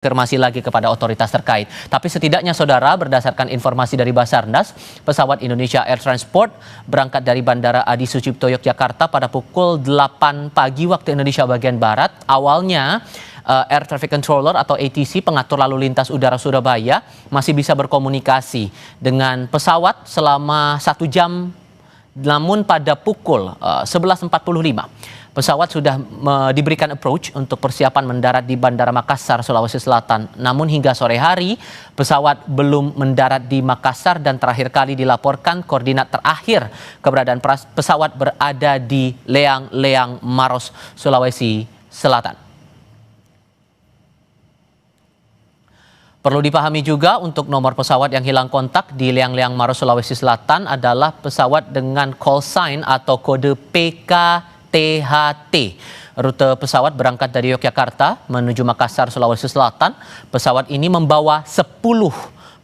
konfirmasi lagi kepada otoritas terkait. Tapi setidaknya saudara, berdasarkan informasi dari Basarnas, pesawat Indonesia Air Transport berangkat dari Bandara Adi Sucipto Yogyakarta pada pukul 8 pagi waktu Indonesia bagian Barat. Awalnya Air Traffic Controller atau ATC, pengatur lalu lintas udara Surabaya, masih bisa berkomunikasi dengan pesawat selama 1 jam. Namun pada pukul 11.45, pesawat sudah diberikan approach untuk persiapan mendarat di Bandara Makassar, Sulawesi Selatan. Namun hingga sore hari, pesawat belum mendarat di Makassar dan terakhir kali dilaporkan koordinat terakhir keberadaan pesawat berada di Leang-Leang Maros, Sulawesi Selatan. Perlu dipahami juga untuk nomor pesawat yang hilang kontak di Leang-Leang Maros, Sulawesi Selatan adalah pesawat dengan call sign atau kode PKTHT. Rute pesawat berangkat dari Yogyakarta menuju Makassar, Sulawesi Selatan. Pesawat ini membawa 10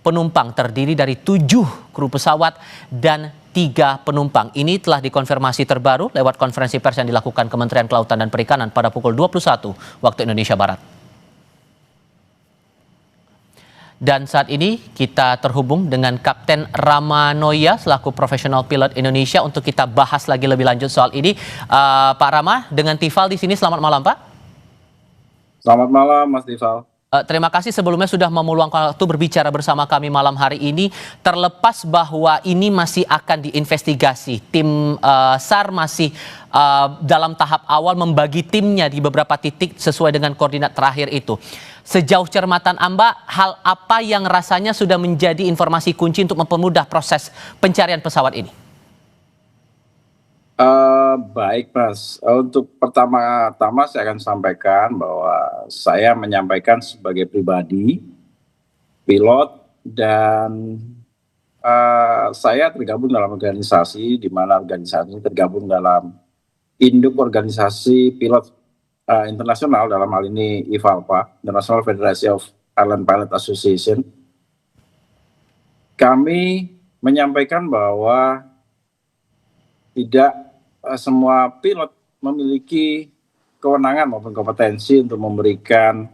penumpang terdiri dari 7 kru pesawat dan 3 penumpang. Ini telah dikonfirmasi terbaru lewat konferensi pers yang dilakukan Kementerian Kelautan dan Perikanan pada pukul 21 waktu Indonesia Barat. Dan saat ini kita terhubung dengan Kapten Ramanoia selaku profesional pilot Indonesia untuk kita bahas lagi lebih lanjut soal ini. Pak Rama dengan Tifal di sini, selamat malam Pak. Selamat malam Mas Tifal. Terima kasih sebelumnya sudah meluangkan waktu berbicara bersama kami malam hari ini. Terlepas bahwa ini masih akan diinvestigasi, tim SAR masih dalam tahap awal membagi timnya di beberapa titik sesuai dengan koordinat terakhir itu. Sejauh cermatan Anda, hal apa yang rasanya sudah menjadi informasi kunci untuk mempermudah proses pencarian pesawat ini? Baik Mas, untuk pertama-tama saya akan sampaikan bahwa saya menyampaikan sebagai pribadi, pilot, dan saya tergabung dalam organisasi di mana organisasi ini tergabung dalam induk organisasi pilot internasional, dalam hal ini IFALPA, International Federation of Airline Pilot Association. Kami menyampaikan bahwa tidak semua pilot memiliki kewenangan maupun kompetensi untuk memberikan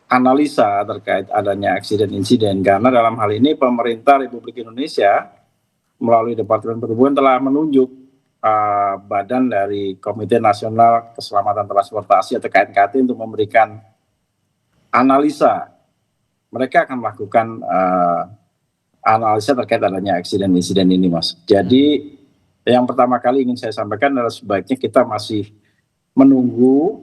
analisa terkait adanya insiden-insiden, karena dalam hal ini pemerintah Republik Indonesia melalui Departemen Perhubungan telah menunjuk badan dari Komite Nasional Keselamatan Transportasi atau KNKT untuk memberikan analisa. Mereka akan melakukan analisa terkait adanya insiden ini, Mas. Jadi yang pertama kali ingin saya sampaikan adalah sebaiknya kita masih menunggu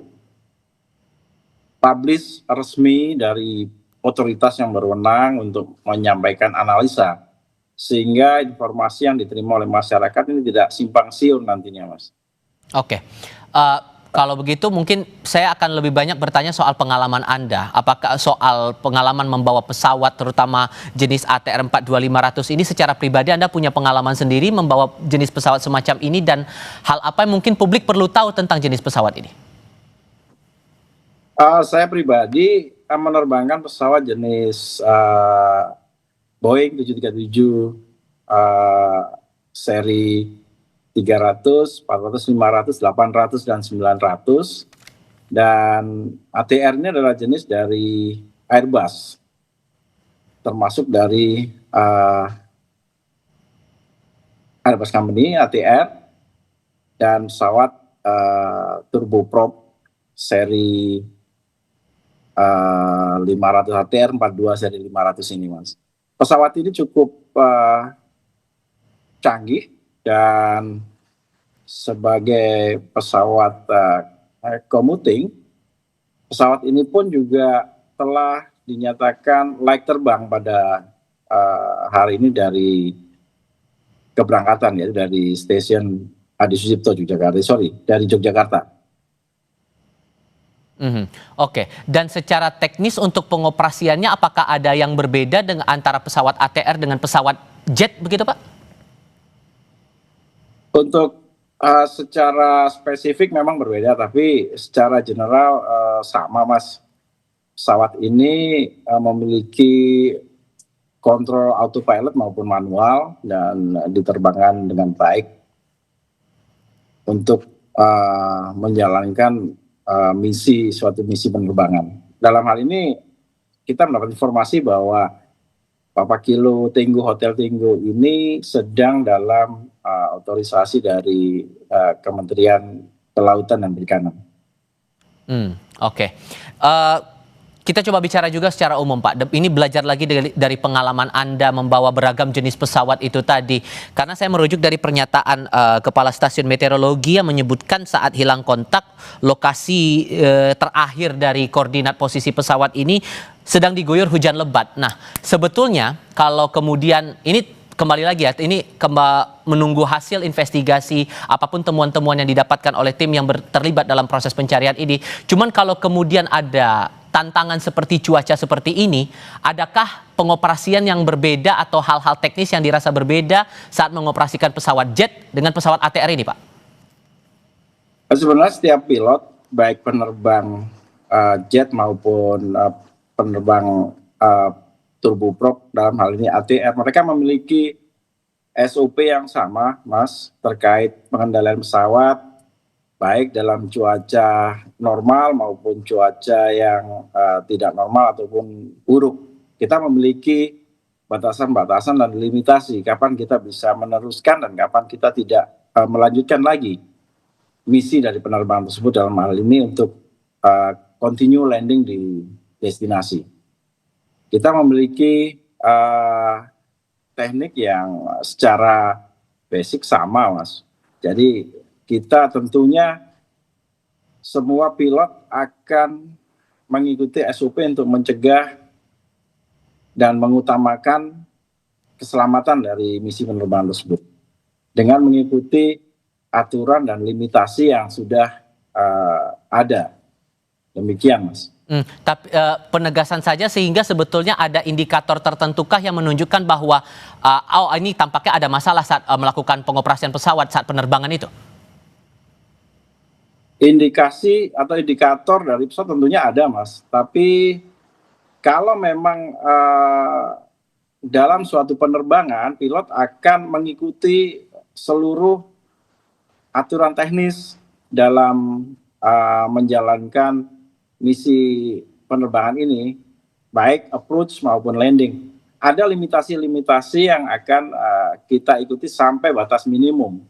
publish resmi dari otoritas yang berwenang untuk menyampaikan analisa, sehingga informasi yang diterima oleh masyarakat ini tidak simpang siur nantinya, Mas. Oke, kalau begitu mungkin saya akan lebih banyak bertanya soal pengalaman Anda. Apakah soal pengalaman membawa pesawat terutama jenis ATR 42500 ini secara pribadi Anda punya pengalaman sendiri membawa jenis pesawat semacam ini, dan hal apa yang mungkin publik perlu tahu tentang jenis pesawat ini? Saya pribadi menerbangkan pesawat jenis Boeing 737 seri 300, 400, 500, 800, dan 900. Dan ATR ini adalah jenis dari Airbus, termasuk dari Airbus Company, ATR, dan pesawat turboprop seri 500 ATR 42 seri 500 ini, Mas. Pesawat ini cukup canggih, dan sebagai pesawat commuting, pesawat ini pun juga telah dinyatakan layak terbang pada hari ini dari keberangkatan, ya, dari stasiun Adi Sucipto dari Yogyakarta. Oke, dan secara teknis untuk pengoperasiannya apakah ada yang berbeda dengan antara pesawat ATR dengan pesawat jet begitu Pak? Untuk secara spesifik memang berbeda, tapi secara general sama, Mas. Pesawat ini memiliki kontrol autopilot maupun manual dan diterbangkan dengan baik untuk menjalankan suatu misi penerbangan. Dalam hal ini kita mendapat informasi bahwa Papa Kilo Tenggu Hotel Tenggu ini sedang dalam otorisasi dari Kementerian Kelautan dan Perikanan. Oke. Kita coba bicara juga secara umum, Pak. Ini belajar lagi dari pengalaman Anda membawa beragam jenis pesawat itu tadi. Karena saya merujuk dari pernyataan Kepala Stasiun Meteorologi yang menyebutkan saat hilang kontak, lokasi terakhir dari koordinat posisi pesawat ini sedang diguyur hujan lebat. Nah, sebetulnya kalau kemudian ini kembali lagi ya, ini menunggu hasil investigasi apapun temuan-temuan yang didapatkan oleh tim yang terlibat dalam proses pencarian ini. Cuman kalau kemudian ada tantangan seperti cuaca seperti ini, adakah pengoperasian yang berbeda atau hal-hal teknis yang dirasa berbeda saat mengoperasikan pesawat jet dengan pesawat ATR ini, Pak? Sebenarnya setiap pilot, baik penerbang jet maupun penerbang turboprop dalam hal ini ATR, mereka memiliki SOP yang sama, Mas, terkait pengendalian pesawat, baik dalam cuaca normal maupun cuaca yang tidak normal ataupun buruk. Kita memiliki batasan-batasan dan limitasi kapan kita bisa meneruskan dan kapan kita tidak melanjutkan lagi misi dari penerbangan tersebut, dalam hal ini untuk continue landing di destinasi. Kita memiliki teknik yang secara basic sama, Mas. Jadi kita tentunya semua pilot akan mengikuti SOP untuk mencegah dan mengutamakan keselamatan dari misi penerbangan tersebut dengan mengikuti aturan dan limitasi yang sudah ada. Demikian, Mas. Tapi penegasan saja sehingga sebetulnya ada indikator tertentukah yang menunjukkan bahwa ini tampaknya ada masalah saat melakukan pengoperasian pesawat saat penerbangan itu? Indikasi atau indikator dari pesawat tentunya ada, Mas. Tapi kalau memang dalam suatu penerbangan, pilot akan mengikuti seluruh aturan teknis dalam menjalankan misi penerbangan ini, baik approach maupun landing. Ada limitasi-limitasi yang akan kita ikuti sampai batas minimum.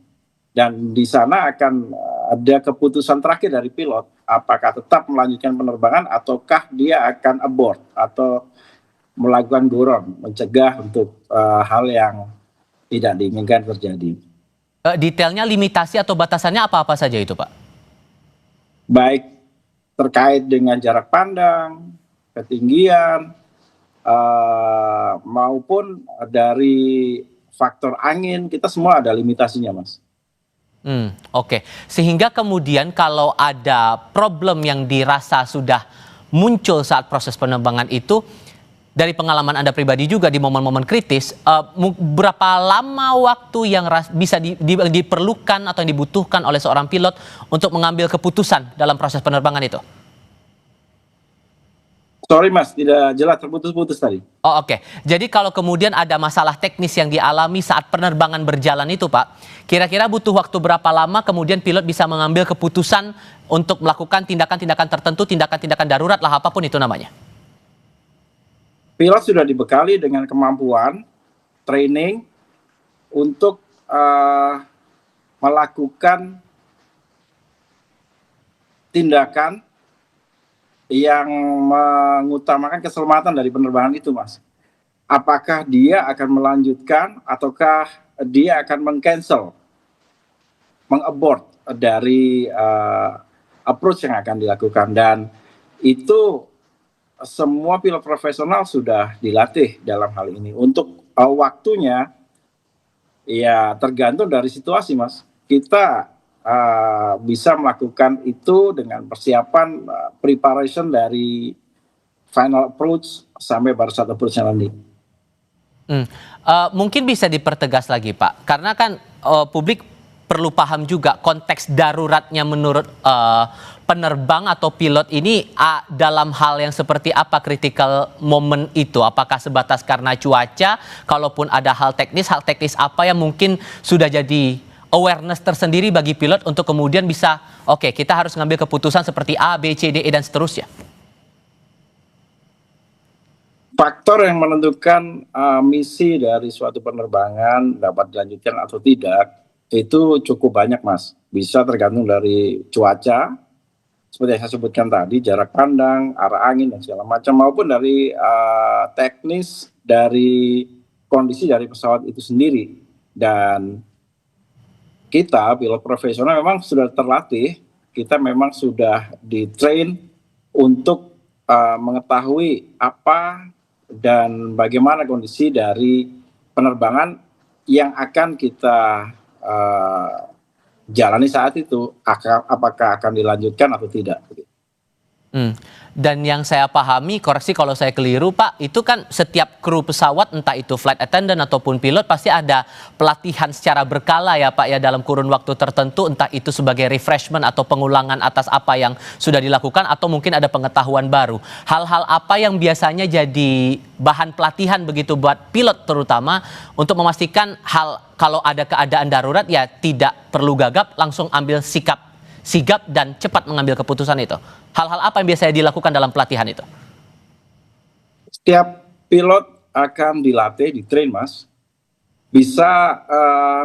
Dan di sana akan ada keputusan terakhir dari pilot, apakah tetap melanjutkan penerbangan ataukah dia akan abort atau melakukan goron, mencegah untuk hal yang tidak diinginkan terjadi. Detailnya limitasi atau batasannya apa-apa saja itu, Pak? Baik terkait dengan jarak pandang, ketinggian, maupun dari faktor angin, kita semua ada limitasinya, Mas. Oke. Sehingga kemudian kalau ada problem yang dirasa sudah muncul saat proses penerbangan itu, dari pengalaman Anda pribadi juga di momen-momen kritis, berapa lama waktu yang bisa diperlukan atau yang dibutuhkan oleh seorang pilot untuk mengambil keputusan dalam proses penerbangan itu? Sorry, Mas, tidak jelas, terputus-putus tadi. Oh, oke. Jadi kalau kemudian ada masalah teknis yang dialami saat penerbangan berjalan itu, Pak, kira-kira butuh waktu berapa lama kemudian pilot bisa mengambil keputusan untuk melakukan tindakan-tindakan tertentu, tindakan-tindakan darurat lah apapun itu namanya? Pilot sudah dibekali dengan kemampuan training untuk melakukan tindakan yang mengutamakan keselamatan dari penerbangan itu, Mas. Apakah dia akan melanjutkan ataukah dia akan meng-cancel, meng-abort dari approach yang akan dilakukan. Dan itu semua pilot profesional sudah dilatih dalam hal ini. Untuk waktunya ya tergantung dari situasi, Mas. Kita bisa melakukan itu dengan persiapan preparation dari final approach sampai pada saat approach landing. Mungkin bisa dipertegas lagi, Pak, karena kan publik perlu paham juga konteks daruratnya menurut penerbang atau pilot ini dalam hal yang seperti apa critical moment itu? Apakah sebatas karena cuaca? Kalaupun ada hal teknis apa yang mungkin sudah jadi awareness tersendiri bagi pilot untuk kemudian bisa, oke, kita harus ngambil keputusan seperti A, B, C, D, E, dan seterusnya? Faktor yang menentukan misi dari suatu penerbangan dapat dilanjutkan atau tidak itu cukup banyak, Mas. Bisa tergantung dari cuaca, seperti yang saya sebutkan tadi, jarak pandang, arah angin dan segala macam, maupun dari teknis dari kondisi dari pesawat itu sendiri. Dan kita pilot profesional memang sudah terlatih, kita memang sudah di-train untuk mengetahui apa dan bagaimana kondisi dari penerbangan yang akan kita jalani saat itu, apakah akan dilanjutkan atau tidak. Hmm. Dan yang saya pahami, koreksi kalau saya keliru Pak, itu kan setiap kru pesawat, entah itu flight attendant ataupun pilot, pasti ada pelatihan secara berkala ya Pak ya, dalam kurun waktu tertentu, entah itu sebagai refreshment atau pengulangan atas apa yang sudah dilakukan, atau mungkin ada pengetahuan baru. Hal-hal apa yang biasanya jadi bahan pelatihan begitu buat pilot terutama, untuk memastikan hal kalau ada keadaan darurat ya tidak perlu gagap, langsung ambil sigap dan cepat mengambil keputusan itu. Hal-hal apa yang biasanya dilakukan dalam pelatihan itu? Setiap pilot akan dilatih, di-train, Mas. Bisa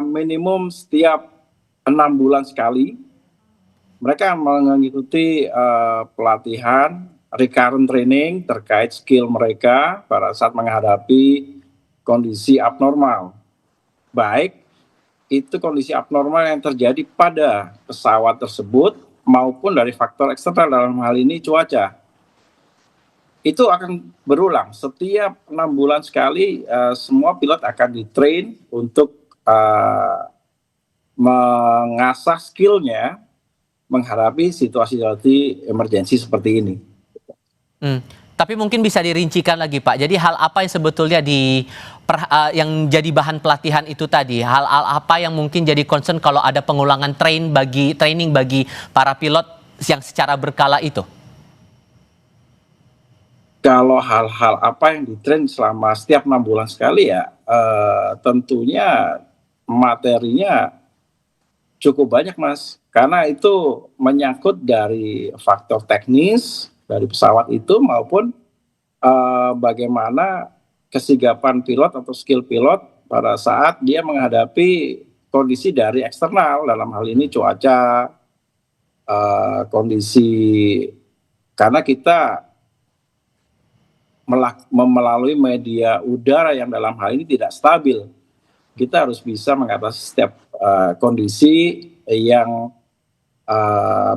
minimum setiap 6 bulan sekali. Mereka mengikuti pelatihan, recurrent training terkait skill mereka pada saat menghadapi kondisi abnormal. Baik itu kondisi abnormal yang terjadi pada pesawat tersebut maupun dari faktor eksternal, dalam hal ini cuaca. Itu akan berulang setiap 6 bulan sekali. Semua pilot akan di-train untuk mengasah skillnya menghadapi situasi-situasi emergensi seperti ini. Tapi mungkin bisa dirincikan lagi Pak. Jadi hal apa yang sebetulnya yang jadi bahan pelatihan itu tadi? Hal-hal apa yang mungkin jadi concern kalau ada pengulangan training bagi para pilot yang secara berkala itu? Kalau hal-hal apa yang di-train selama setiap 6 bulan sekali ya, tentunya materinya cukup banyak, Mas. Karena itu menyangkut dari faktor teknis dari pesawat itu maupun bagaimana kesigapan pilot atau skill pilot pada saat dia menghadapi kondisi dari eksternal, dalam hal ini cuaca, kondisi, karena kita melalui media udara yang dalam hal ini tidak stabil. Kita harus bisa mengatasi setiap kondisi yang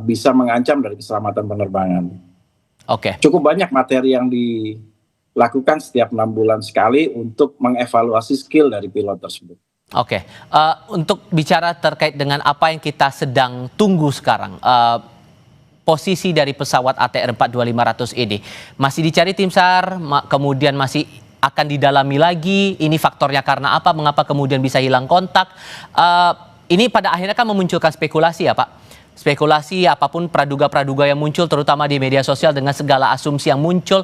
bisa mengancam dari keselamatan penerbangan. Oke. Cukup banyak materi yang dilakukan setiap 6 bulan sekali untuk mengevaluasi skill dari pilot tersebut. Oke. Untuk bicara terkait dengan apa yang kita sedang tunggu sekarang, posisi dari pesawat ATR 42500 ini masih dicari tim SAR, kemudian masih akan didalami lagi. Ini faktornya karena apa? Mengapa kemudian bisa hilang kontak? Ini pada akhirnya kan memunculkan spekulasi ya Pak. Spekulasi apapun praduga-praduga yang muncul terutama di media sosial dengan segala asumsi yang muncul.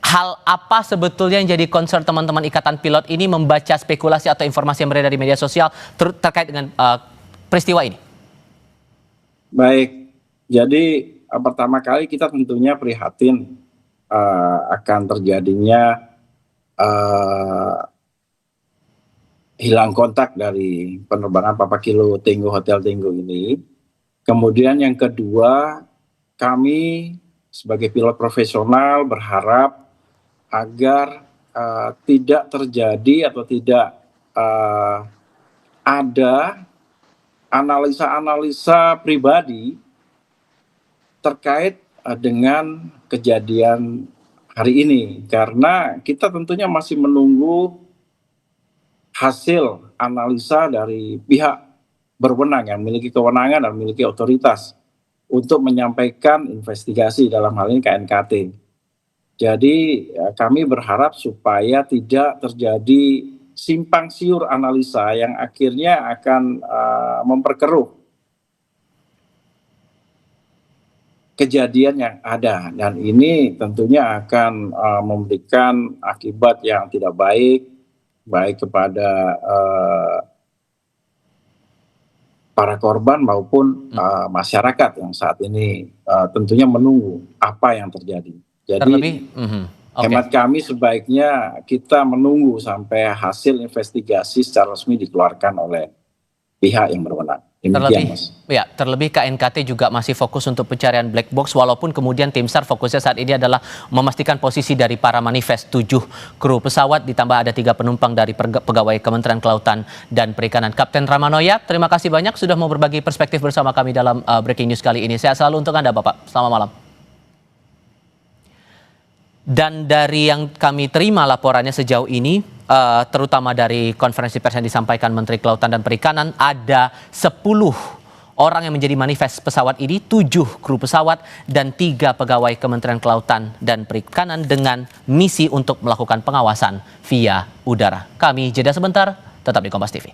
Hal apa sebetulnya yang jadi concern teman-teman Ikatan Pilot ini membaca spekulasi atau informasi yang beredar di media sosial terkait dengan peristiwa ini? Baik, jadi pertama kali kita tentunya prihatin akan terjadinya hilang kontak dari penerbangan Papa Kilo Tenggo Hotel Tenggo ini. Kemudian yang kedua, kami sebagai pilot profesional berharap agar tidak terjadi atau tidak ada analisa-analisa pribadi terkait dengan kejadian hari ini. Karena kita tentunya masih menunggu hasil analisa dari pihak berwenang yang memiliki kewenangan dan memiliki otoritas untuk menyampaikan investigasi, dalam hal ini KNKT. Jadi kami berharap supaya tidak terjadi simpang siur analisa yang akhirnya akan memperkeruh kejadian yang ada, dan ini tentunya akan memberikan akibat yang tidak baik kepada para korban maupun masyarakat yang saat ini tentunya menunggu apa yang terjadi. Jadi Oke. Hemat kami sebaiknya kita menunggu sampai hasil investigasi secara resmi dikeluarkan oleh pihak yang berwenang. Demikian, Mas. Terlebih KNKT juga masih fokus untuk pencarian black box, walaupun kemudian tim SAR fokusnya saat ini adalah memastikan posisi dari para manifest 7 kru pesawat, ditambah ada 3 penumpang dari pegawai Kementerian Kelautan dan Perikanan. Kapten Ramanoya, terima kasih banyak sudah mau berbagi perspektif bersama kami dalam Breaking News kali ini. Sehat selalu untuk Anda, Bapak. Selamat malam. Dan dari yang kami terima laporannya sejauh ini, terutama dari konferensi pers yang disampaikan Menteri Kelautan dan Perikanan, ada 10 orang yang menjadi manifest pesawat ini, 7 kru pesawat dan 3 pegawai Kementerian Kelautan dan Perikanan dengan misi untuk melakukan pengawasan via udara. Kami jeda sebentar, tetap di Kompas TV.